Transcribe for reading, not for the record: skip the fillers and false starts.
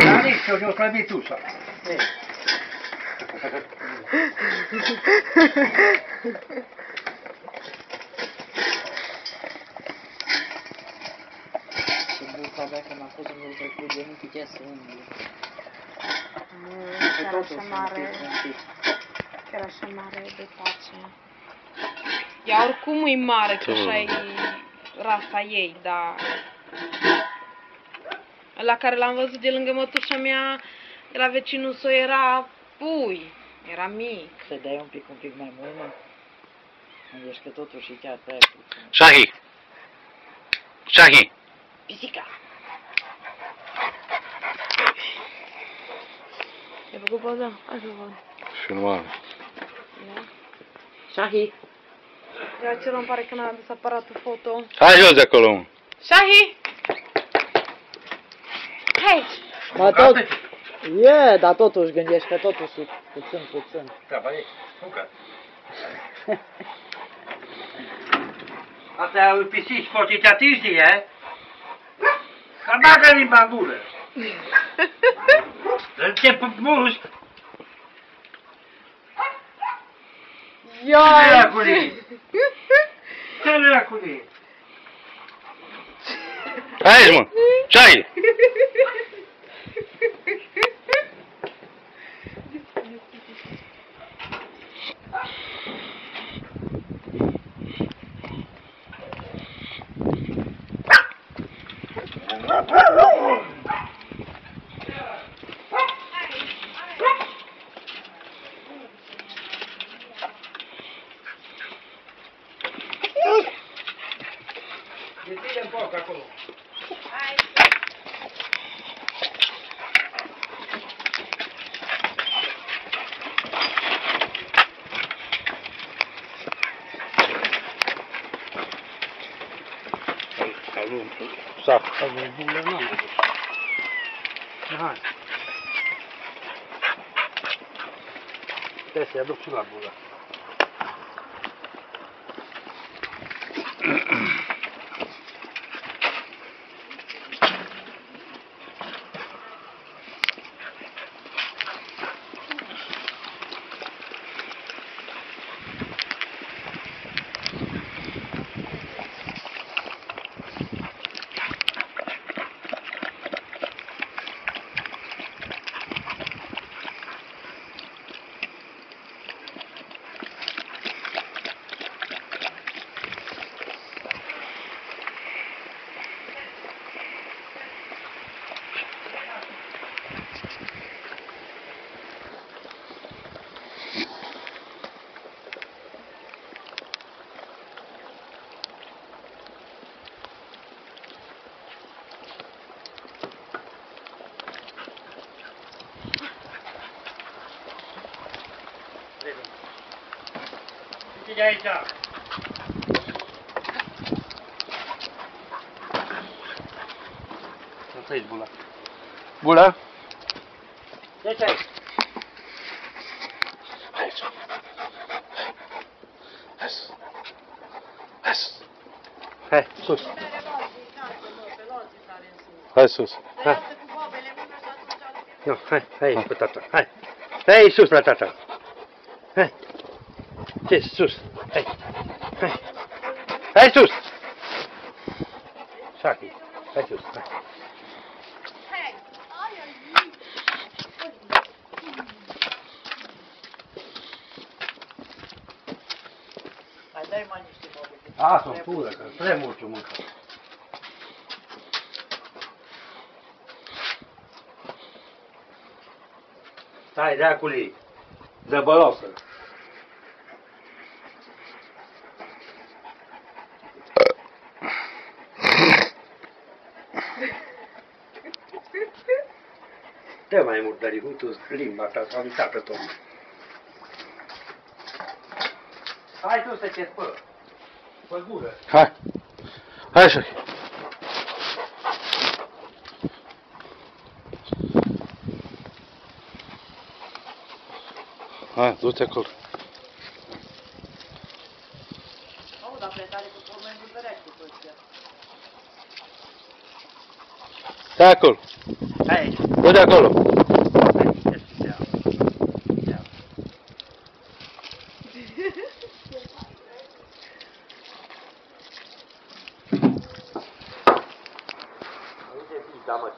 Da nici eu ne-o slăbit ușa. Dacă m-a fost în trecut, eu nu putea să umblu. Chiar așa mare, chiar așa mare de pace. Ea oricum e mare, că așa e rasa ei, dar... La care l-am văzut de lângă mătușa mea, de la vecinul său, era pui, era mic. Să dai un pic mai mult, mă? Gândești că totuși e chiar prea puțin. Shahi! Shahi! Pisica! Ai făcut pauză? Hai să văd. Filmare. Shahi! Ia ce îmi pare că n-a adus aparatul foto. Hai jos de acolo, mă. Shahi! Hai! Dar tot... E, dar totuși gândești că totuși e puțin. Treaba e, muncă. Asta e pisici fortitativi, e? Că bagă limba în gură. Te mușc. Ioi! Ce dracului? Hai, mă! Ce-ai? Deschide în porc acolo. Sac. Hai. Trebuie să-i aduc și la bulă. De aici. Asta e bula. Bula? Ce ai? Hai sus. Hai sus. Hai sus. Hai sus. Hai sus. Hai. Hai cu tata. Hai. Hai sus la tata. Hai. Ce sus? Hai. Hai. Hai sus. Shahi. Hai sus. Hai. Mai dai mai niște mobe. A, sunt pură, că prea mult eu mâncă. Stai, dracului, zăbălosă. Dă mai mult, dar uite, limba ta s-a uitată tot. Hai tu să te spă. Pe gură. Hai. Hai așa. Hai, du-te acolo. Au, dar prea tare că pot mai îmbulbereați cu toți. Stai acolo. Hai, du de acolo. Aici e pizda, mă,